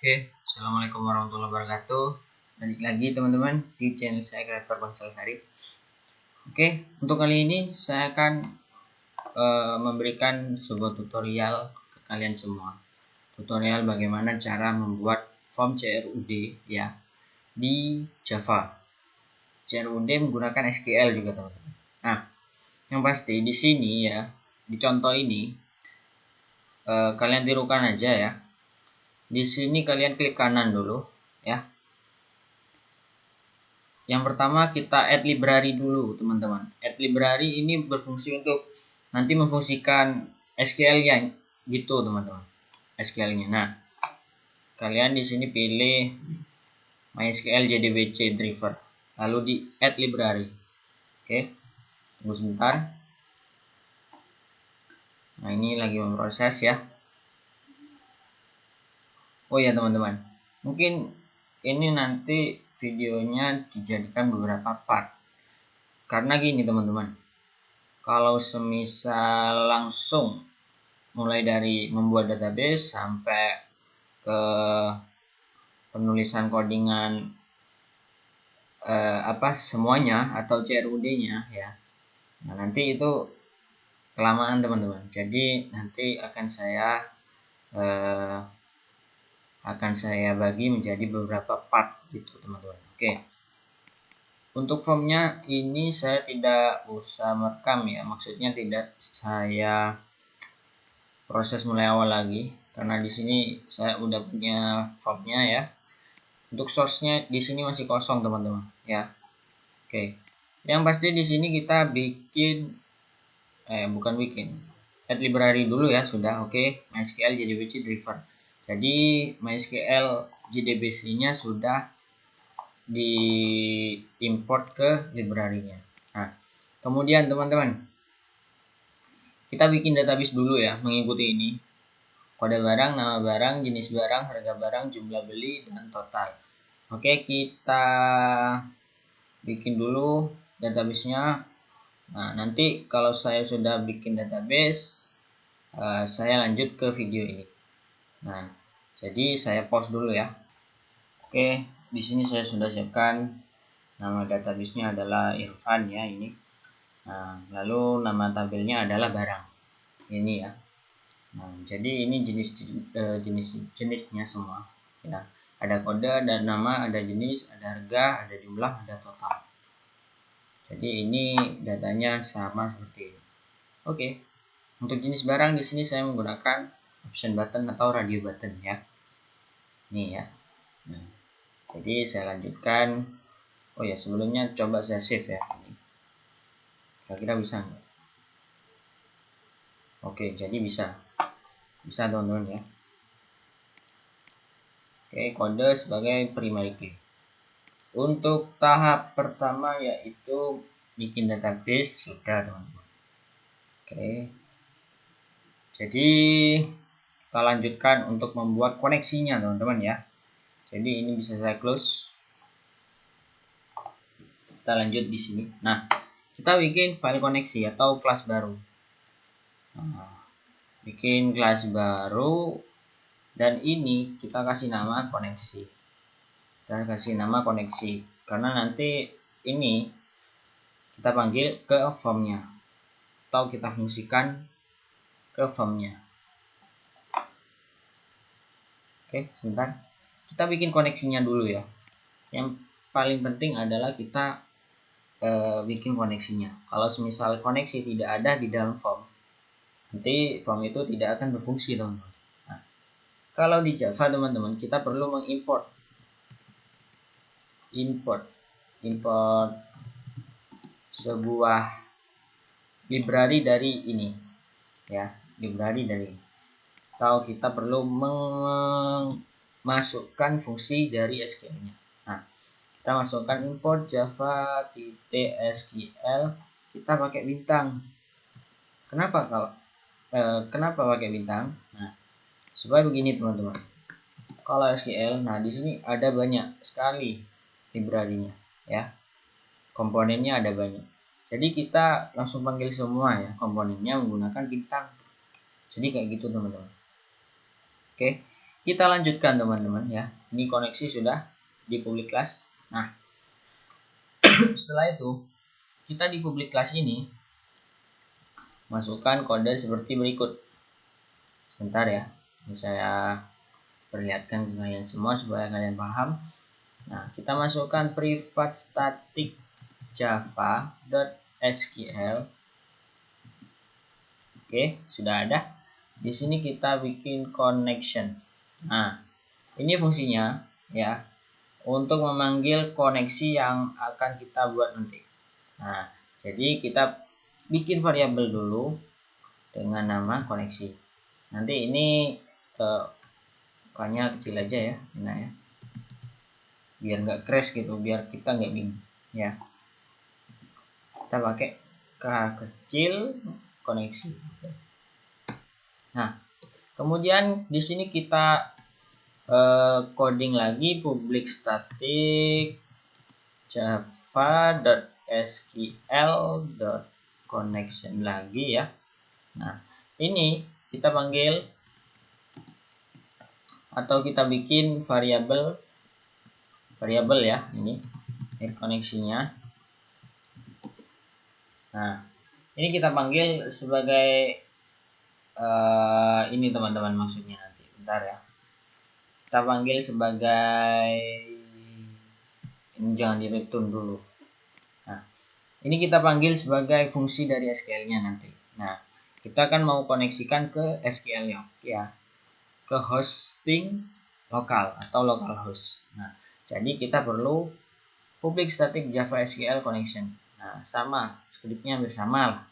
Oke, assalamualaikum warahmatullahi wabarakatuh. Balik lagi teman-teman di channel saya Kreator Bangsal Sari. Oke, untuk kali ini saya akan memberikan sebuah tutorial ke kalian semua. Tutorial bagaimana cara membuat form CRUD ya di Java. CRUD menggunakan SQL juga teman-teman. Nah, yang pasti di sini ya di contoh ini kalian tirukan aja ya. Di sini kalian klik kanan dulu ya. Yang pertama kita add library dulu teman-teman. Add library ini berfungsi untuk nanti memfungsikan SQL-nya gitu teman-teman. SQL-nya. Nah, kalian di sini pilih MySQL JDBC driver. Lalu di add library. Oke. Tunggu sebentar. Nah, ini lagi memproses ya. Oh ya teman-teman. Mungkin ini nanti videonya dijadikan beberapa part. Karena gini teman-teman. Kalau semisal langsung mulai dari membuat database sampai ke penulisan codingan semuanya atau CRUD-nya ya. Nah, nanti itu kelamaan teman-teman. Jadi nanti akan saya bagi menjadi beberapa part gitu teman-teman. Oke. Untuk formnya ini saya tidak usah merekam ya, maksudnya tidak saya proses mulai awal lagi karena di sini saya udah punya formnya ya. Untuk source-nya di sini masih kosong teman-teman ya. Oke. Yang pasti di sini kita add library dulu ya sudah. Oke. MySQL JDBC driver. Jadi MySQL JDBC-nya sudah diimport ke library-nya. Nah, kemudian teman-teman kita bikin database dulu ya mengikuti ini. Kode barang, nama barang, jenis barang, harga barang, jumlah beli, dan total. Oke, kita bikin dulu database-nya. Nah, nanti kalau saya sudah bikin database, saya lanjut ke video ini. Nah, jadi saya pause dulu ya. Oke, di sini saya sudah siapkan nama database-nya adalah Irfan ya ini. Nah, lalu nama tabelnya adalah barang. Ini ya. Nah, jadi ini jenisnya semua. Ya, ada kode, ada nama, ada jenis, ada harga, ada jumlah, ada total. Jadi ini datanya sama seperti ini. Oke. Untuk jenis barang di sini saya menggunakan option button atau radio button ya. Nih ya. Nah, jadi saya lanjutkan. Oh ya, sebelumnya coba saya save ya. Kira-kira bisa nggak? Oke, jadi bisa. Bisa teman-teman ya. Oke, kode sebagai primary key. Untuk tahap pertama yaitu bikin database sudah teman-teman. Oke. Jadi kita lanjutkan untuk membuat koneksinya teman-teman ya. Jadi ini bisa saya close. Kita lanjut di sini. Nah, kita bikin file koneksi atau kelas baru. Nah, bikin kelas baru dan ini kita kasih nama koneksi. Kita kasih nama koneksi karena nanti ini kita panggil ke formnya atau kita fungsikan ke formnya. Oke, sebentar. Kita bikin koneksinya dulu ya. Yang paling penting adalah kita bikin koneksinya. Kalau semisal koneksi tidak ada di dalam form, nanti form itu tidak akan berfungsi teman-teman. Nah, kalau di Java teman-teman kita perlu mengimport sebuah library dari ini ya, library dari atau kita perlu memasukkan fungsi dari SQL-nya. Nah, kita masukkan import java.sql, kita pakai bintang. Kenapa pakai bintang? Nah, supaya begini teman-teman. Kalau SQL, nah di sini ada banyak sekali library-nya ya. Komponennya ada banyak. Jadi kita langsung panggil semua ya komponennya menggunakan bintang. Jadi kayak gitu teman-teman. Oke. Kita lanjutkan teman-teman ya. Ini koneksi sudah di public class. Nah, setelah itu kita di public class ini masukkan kode seperti berikut. Sebentar ya, ini saya perlihatkan ke kalian semua supaya kalian paham. Nah, kita masukkan private static java.sql. Oke, sudah ada. Di sini kita bikin connection. Nah, ini fungsinya ya, untuk memanggil koneksi yang akan kita buat nanti. Nah, jadi kita bikin variabel dulu dengan nama koneksi. Nanti ini kayaknya kecil aja ya, enak ya, biar nggak crash gitu, biar kita nggak bingung ya. Kita pakai K kecil koneksi. Nah, kemudian di sini kita coding lagi public static java.sql.connection lagi ya. Nah, ini kita panggil atau kita bikin variabel ya, ini koneksinya. Nah, ini kita panggil sebagai ini teman-teman, maksudnya nanti bentar ya, kita panggil sebagai ini, jangan di return dulu. Nah, ini kita panggil sebagai fungsi dari SQL nya nanti. Nah, kita kan mau koneksikan ke SQL nya ya, ke hosting lokal atau localhost. Nah, jadi kita perlu public static java SQL connection. Nah, sama, skripnya hampir sama lah.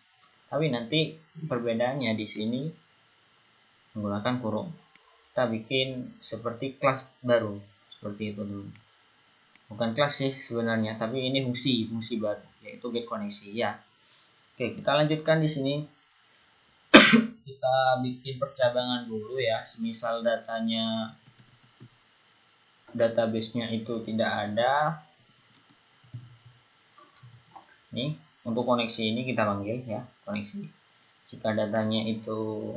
Tapi nanti perbedaannya di sini menggunakan kurung. Kita bikin seperti kelas baru, seperti itu dulu. Bukan kelas sih sebenarnya, tapi ini fungsi baru, yaitu get koneksi ya. Oke, kita lanjutkan di sini. Kita bikin percabangan dulu ya. Semisal database-nya itu tidak ada. Nih, untuk koneksi ini kita panggil ya, koneksi. Jika datanya itu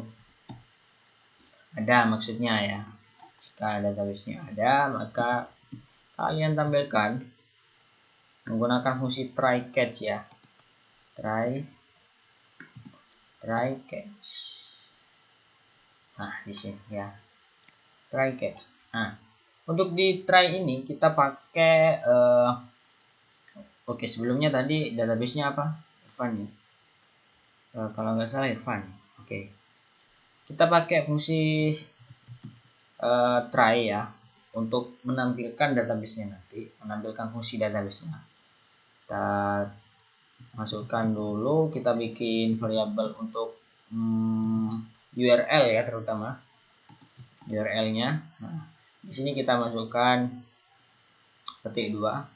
ada, maksudnya ya, jika database-nya ada, maka kalian tampilkan menggunakan fungsi try catch ya, try catch. Nah, di sini ya, try catch. Nah, untuk di try ini kita pakai oke, sebelumnya tadi database-nya apa? Irfan ya. Kalau nggak salah Irfan. Oke. Kita pakai fungsi try ya, untuk menampilkan database-nya nanti, menampilkan fungsi database-nya. Kita masukkan dulu, kita bikin variabel untuk URL ya, terutama URL-nya. Nah, di sini kita masukkan petik 2.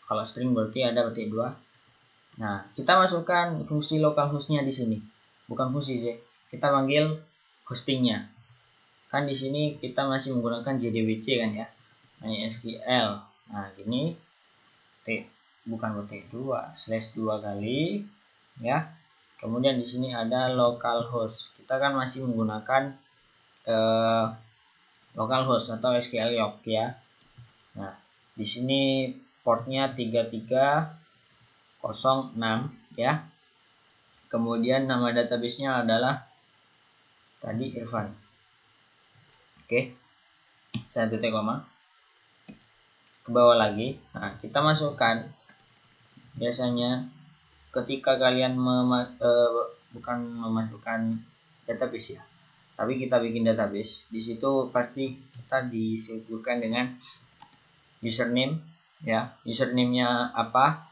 Kalau string berarti ada petik 2. Nah, kita masukkan fungsi localhost-nya di sini. Bukan fungsi sih, kita panggil hostingnya. Kan di sini kita masih menggunakan JDBC kan ya, MySQL. Nah, gini, bukan petik 2, /2 kali ya. Kemudian di sini ada localhost. Kita kan masih menggunakan localhost atau SQL Yoke ya. Nah, di sini portnya 3306 ya. Kemudian nama database-nya adalah tadi Irfan. Oke, saya titik koma ke bawah lagi. Nah, kita masukkan, biasanya ketika kalian bukan memasukkan database ya, tapi kita bikin database, di situ pasti kita disebutkan dengan username ya. Username-nya apa?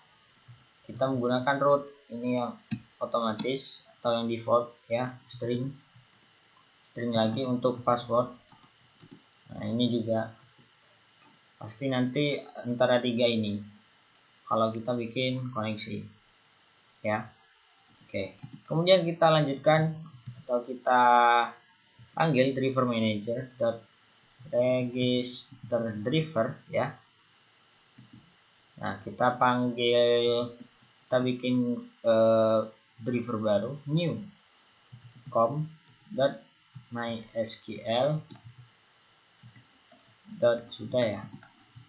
Kita menggunakan root, ini yang otomatis atau yang default ya, string lagi untuk password. Nah, ini juga pasti nanti antara 3 ini kalau kita bikin koneksi ya. Oke, kemudian kita lanjutkan atau kita panggil driver manager register driver ya. Nah, kita bikin driver baru, new com.mysql dot sudah ya,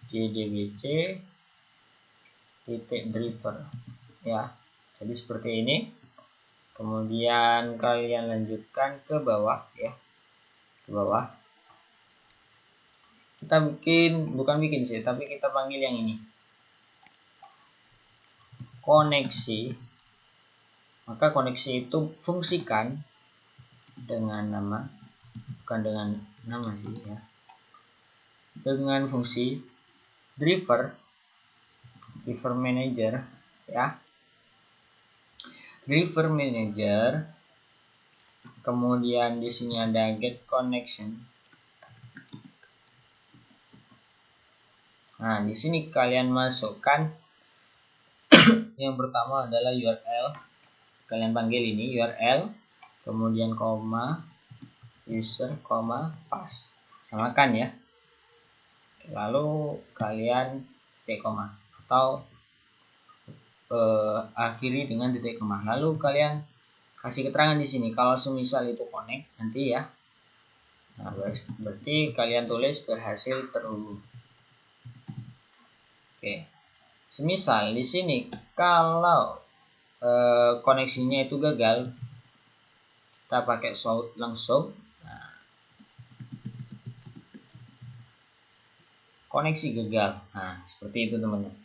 jdbc titik driver ya. Jadi seperti ini. Kemudian kalian lanjutkan ke bawah ya, ke bawah. Kita bukan bikin sih, tapi kita panggil yang ini koneksi. Maka koneksi itu fungsikan dengan nama, bukan dengan nama sih ya, dengan fungsi driver manager ya, driver manager. Kemudian di sini ada get connection. Nah, di sini kalian masukkan yang pertama adalah URL. Kalian panggil ini URL, kemudian koma, user, koma, pass. Samakan ya. Lalu kalian titik koma atau akhiri dengan titik koma. Lalu kalian kasih keterangan di sini kalau semisal itu connect nanti ya. Nah, berarti kalian tulis berhasil terhubung. Oke. Semisal di sini kalau koneksinya itu gagal, kita pakai shout langsung. Nah, koneksi gagal. Nah, seperti itu teman-teman.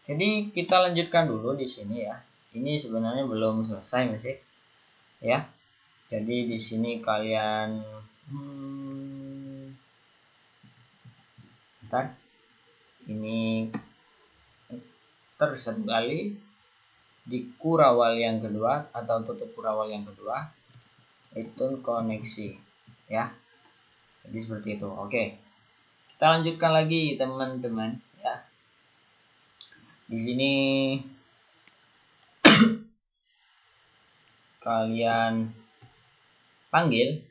Jadi kita lanjutkan dulu di sini ya. Ini sebenarnya belum selesai masih ya. Jadi di sini kalian bentar. Ini satu kali di kurawal yang kedua atau tutup kurawal yang kedua itu koneksi ya. Jadi seperti itu. Oke. Kita lanjutkan lagi teman-teman ya. Di sini kalian panggil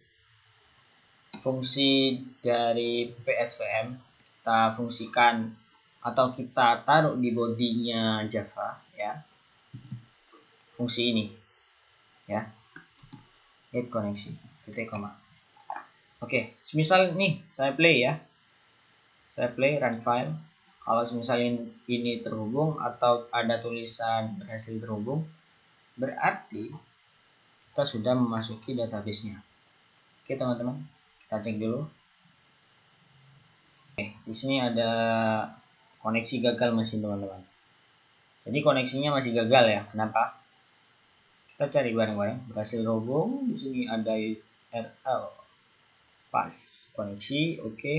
fungsi dari PSVM, kita fungsikan atau kita taruh di bodinya Java ya, fungsi ini ya, get koneksi titik koma. Oke, semisal nih saya play ya, saya play run file. Kalau misalnya ini terhubung atau ada tulisan berhasil terhubung, berarti kita sudah memasuki database-nya. Oke teman-teman, kita cek dulu. Oke, di sini ada koneksi gagal mesin teman-teman. Jadi koneksinya masih gagal ya. Kenapa? Kita cari bareng-bareng. Berhasil terhubung. Di sini ada URL, pas koneksi. Oke.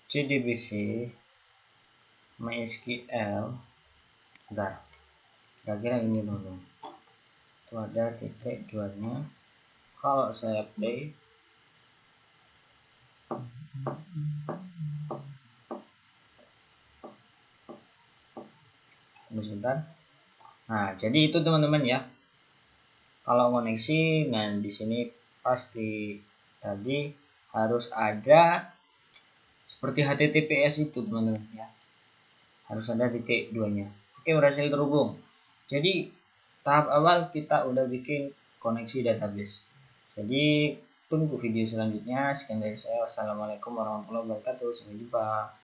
JDBC MySQL. Bentar. Kira-kira ini dulu. Itu ada titik 2-nya. Kalau saya play, sebentar. Nah, jadi itu teman-teman ya. Kalau koneksi, nah di sini pasti tadi harus ada seperti HTTPS itu teman-teman ya. Harus ada titik 2-nya. Oke, berhasil terhubung. Jadi tahap awal kita udah bikin koneksi database. Jadi tunggu video selanjutnya. Sekian dari saya. Wassalamualaikum warahmatullahi wabarakatuh. Sampai jumpa.